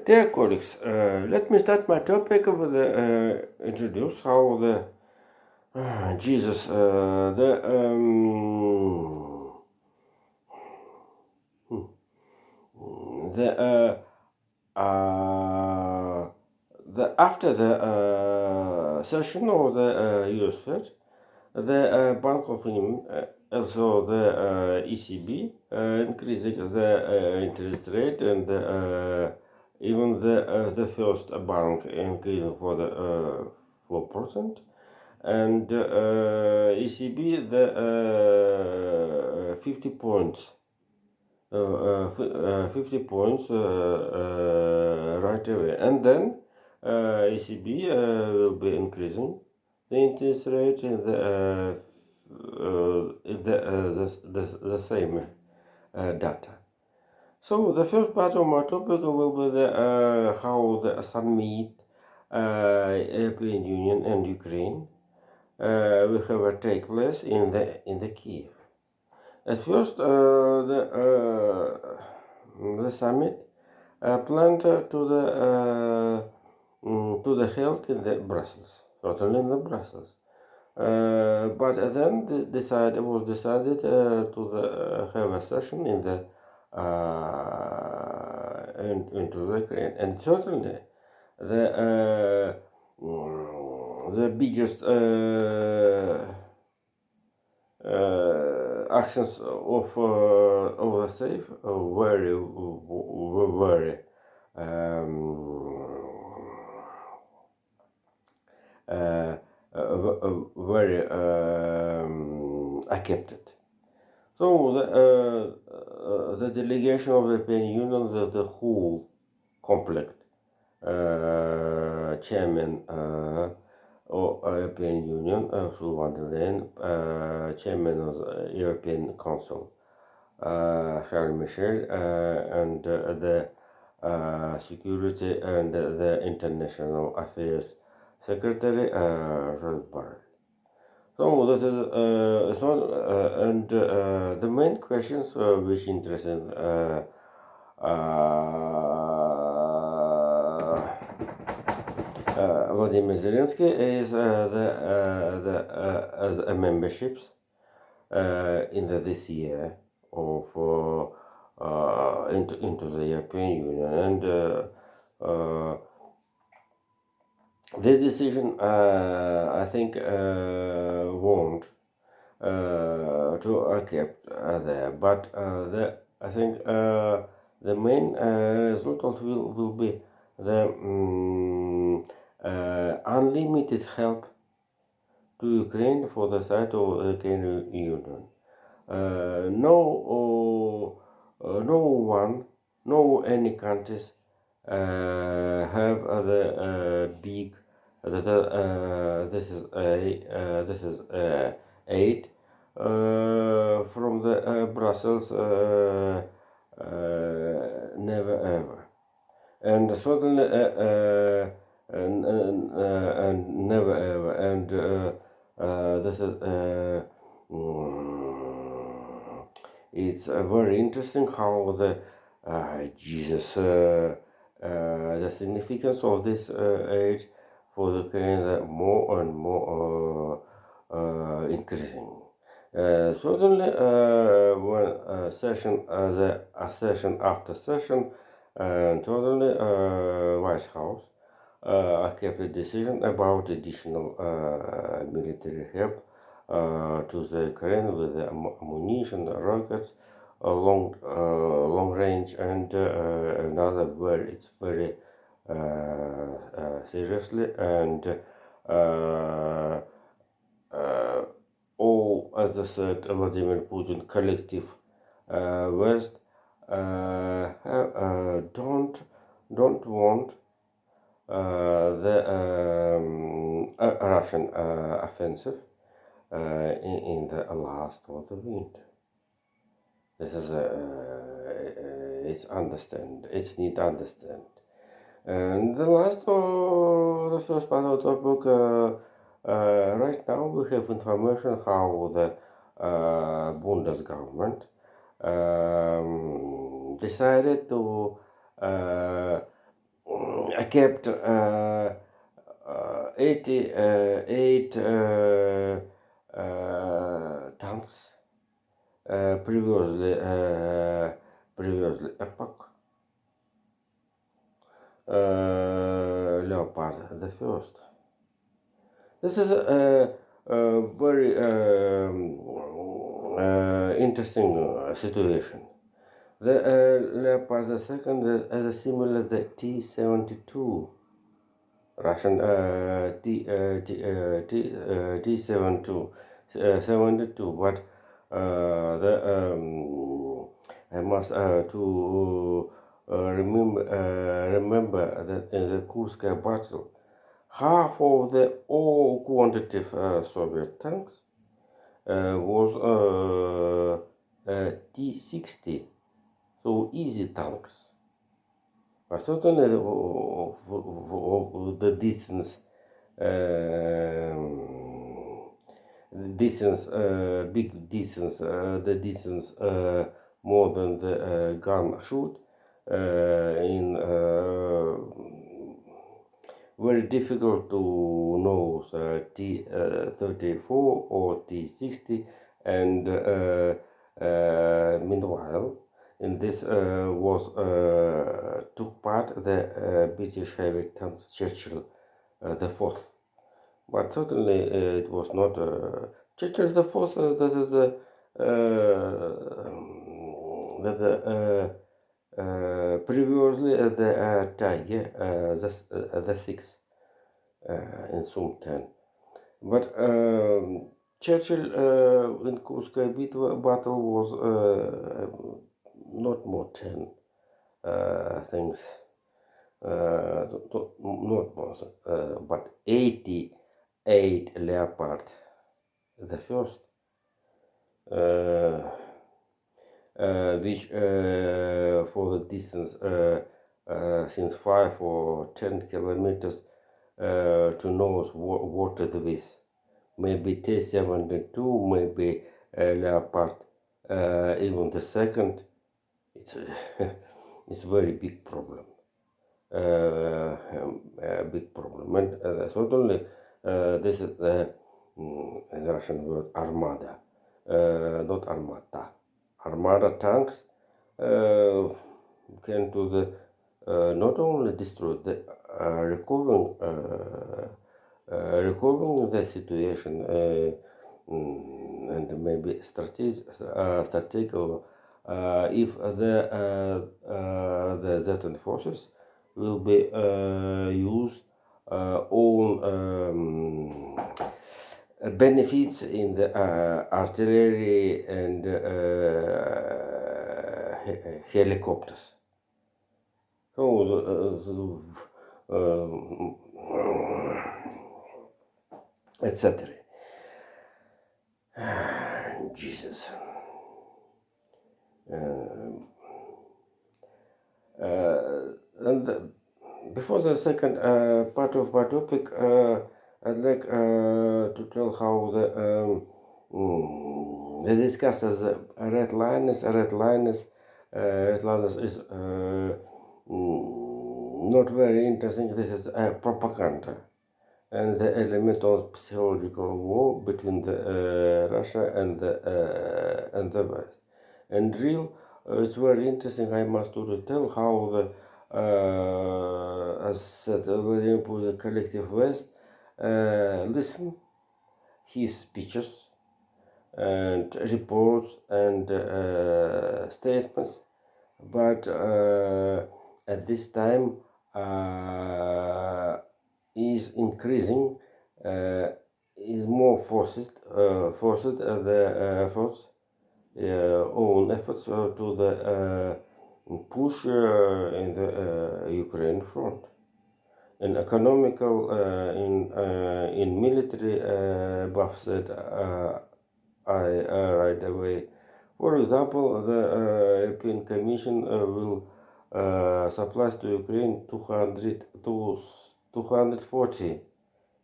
Dear colleagues, let me start my topic with introduce how the Jesus the the after the session of the US Fed, the Bank of England, also the ECB, increasing the interest rate and even the first bank increasing for the 4%, and ECB the 50 points. 50 points right away, and then ECB will be increasing the interest rate in the same data. So the first part of my topic will be how the summit European Union and Ukraine will have take place in the Kiev. At first, the summit planned to the held in the Brussels, totally in the Brussels. But then was decided to have a session in the into the Ukraine, and certainly the biggest actions of the safe very very accepted. So the delegation of the European Union, the whole complex chairman of European Union, Ursula von der Leyen, chairman of the European Council, Charles Michel, and the Security and the International Affairs Secretary, Joseph Borrell. So that is and the main questions which interested Vladimir Zelensky is the memberships in this year of into the European Union, and the decision I think won't to kept there, but I think the main result will be the unlimited help to Ukraine for the side of the European Union. No any countries have the big this is aid from the Brussels, never ever, and certainly and never ever, and this is it's very interesting how the Jesus the significance of this age for the Ukraine more and more increasing. Certainly, when session session after session, totally White House kept a decision about additional military help to the Ukraine with the ammunition, rockets, long range, and another it's very seriously, and all, as I said, Vladimir Putin collective West don't want the Russian offensive in the last of the winter. This is it's need to understand. And the first part of the book, right now we have information how the Bundes government decided to kept 88 tanks previously epoch. Leopard the first. This is a very interesting situation. The Leopard the second is a similar the T-72 Russian T-72, but the I must to remember that in the Kursk battle, half of the all quantitative Soviet tanks was T-60, so easy tanks. But certainly the distance, big distance, the distance more than the gun shoot in very difficult to know T-34 or T-60, and meanwhile in this took part the British heavy tanks Churchill the fourth, but certainly it was not Churchill the fourth. Previously the Tiger the sixth in Sum 10, but Churchill in Kursk battle was not more 10 things, not more, but 88 Leopard the first, which for the distance since 5 or 10 kilometers to north watered with, maybe T-72, maybe Leopard, even the second. It's a very big problem, a big problem, and certainly this is the Russian word armada, not armata. Armada tanks can do the not only destroy the recovering the situation and maybe strategical if the Zetan forces will be use own benefits in the artillery and helicopters. So etc. Jesus. And before the second part of my topic, I'd like to tell how they discuss the red lines. Red lines is not very interesting. This is propaganda and the element of psychological war between the Russia and the West. And real, it's very interesting. I must to tell how the as said, very important collective West listen his speeches and reports and statements, but at this time is increasing, is more forced the efforts, own efforts to the push in the Ukraine front, in economical, in military buffs that I right away. For example, the European Commission will supplies to Ukraine 240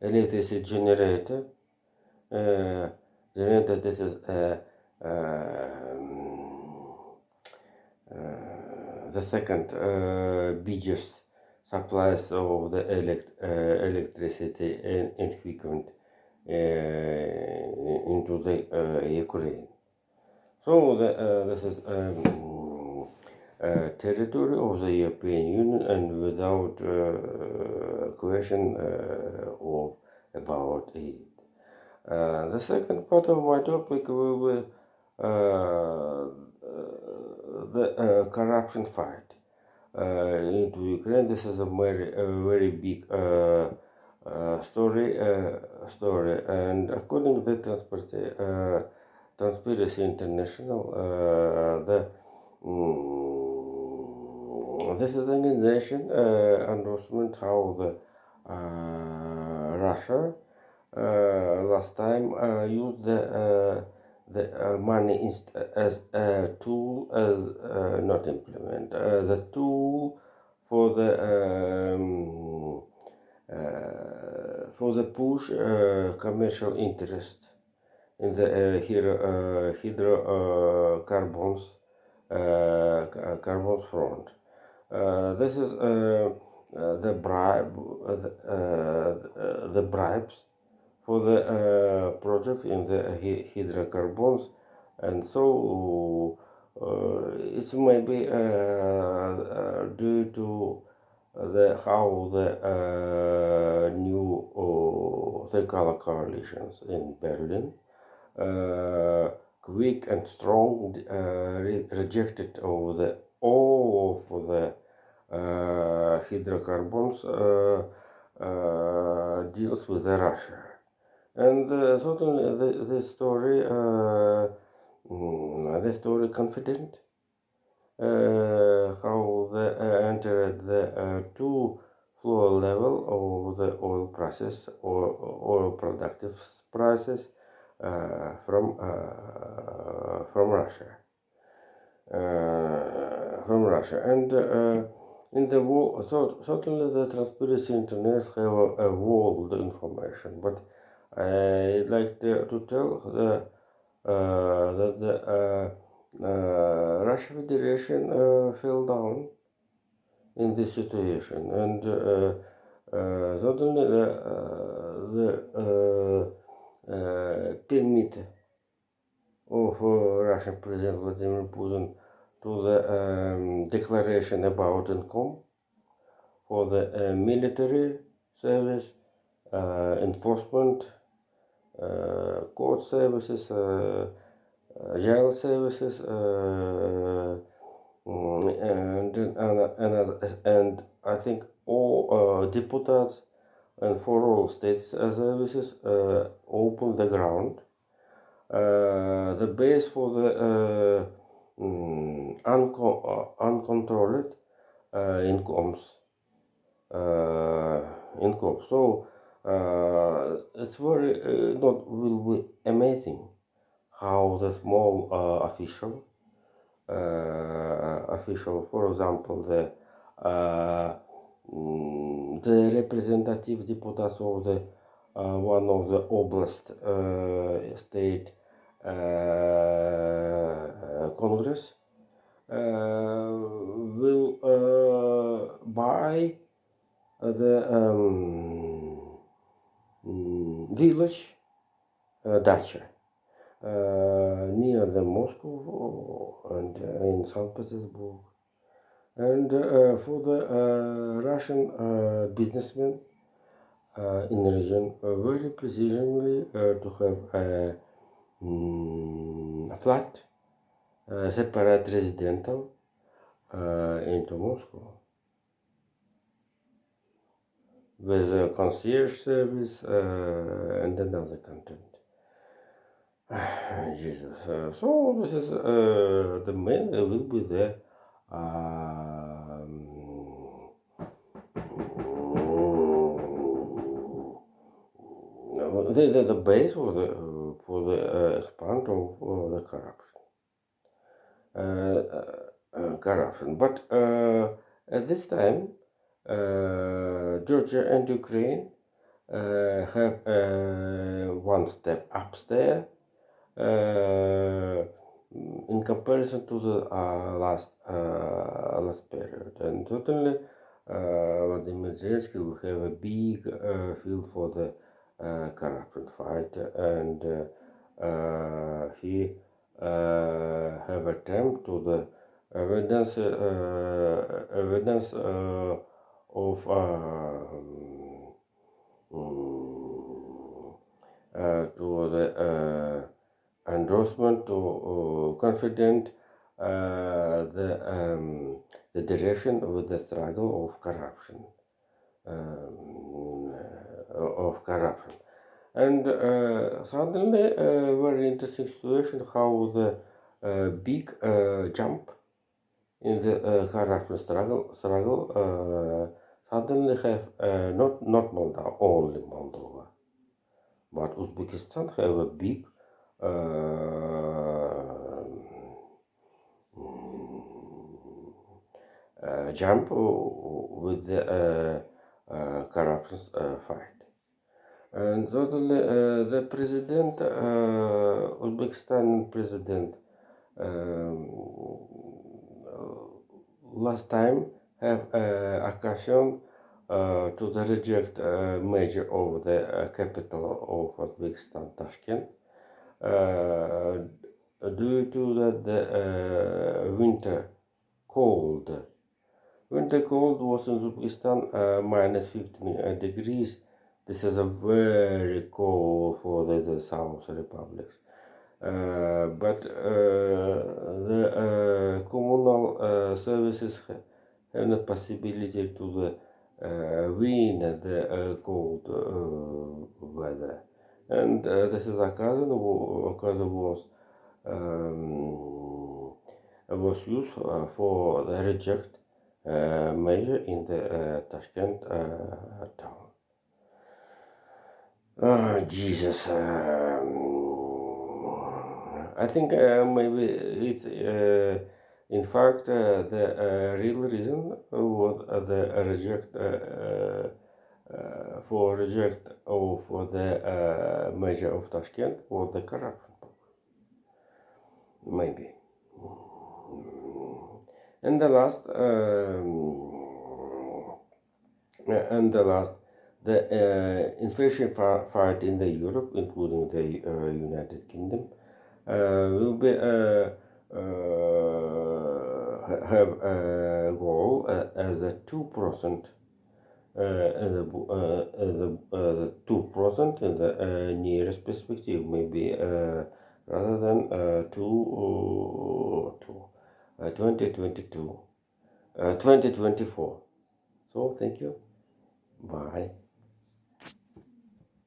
electricity generator. This is the second biggest supplies of the electricity and equipment into the Ukraine. So this is territory of the European Union, and without question of about it. The second part of my topic will be the corruption fight into Ukraine. This is a very big story, and according to the Transparency International, this is an organization endorsement how the Russia last time used the money as a tool, as not implement the tool for the push commercial interest in the hydrocarbons carbon front. This is the bribes for the project in the hydrocarbons, and so it may be due to how the new the color coalitions in Berlin quick and strong rejected all of the hydrocarbons deals with Russia. And certainly the story confident how they entered the two floor level of the oil prices or oil productive prices from Russia. And in the war, certainly the Transparency International have a world information, but I'd like to tell that the Russian Federation fell down in this situation, and certainly the permit of Russian President Vladimir Putin to the declaration about income for the military service, enforcement, court services, jail services, and I think all deputies and for all states services open the ground. The base for the uncontrolled incomes. So it's very not will be amazing how the small official, for example, the representative deputies of the one of the oblast state Congress will buy the village dacha near the Moscow and in St. Petersburg, and for the Russian businessmen in the region very precisely to have a flat separate residential into Moscow with a concierge service and another content. Jesus. So this is the main will be the the base for the expand of the corruption. But at this time, Georgia and Ukraine have one step upstairs in comparison to the last period, and certainly President Zelensky will have a big field for the corruption fight, and he have attempt to the evidence of to the endorsement to confident the direction of the struggle of corruption. And suddenly, very interesting situation how the big jump in the corruption struggle suddenly have not Moldova, only Moldova, but Uzbekistan have a big jump with the corruption fight. And totally, the president, Uzbekistan president, last time have occasion to the reject measure of the capital of Uzbekistan, Tashkent, due to that the winter cold. Winter cold was in Uzbekistan minus 15 degrees. This is a very cold for the South Republics. But the communal services have the possibility to win the cold weather. And this is occasion was used for the reject measure in the Tashkent town. Jesus. I think maybe it's in fact the real reason was the reject for reject of the measure of Tashkent was the corruption, maybe. And the last the inflation fight in the Europe, including the United Kingdom, will be have a goal as a 2%, as the 2% in the nearest perspective, maybe rather than 2022, 2024. So thank you. Bye.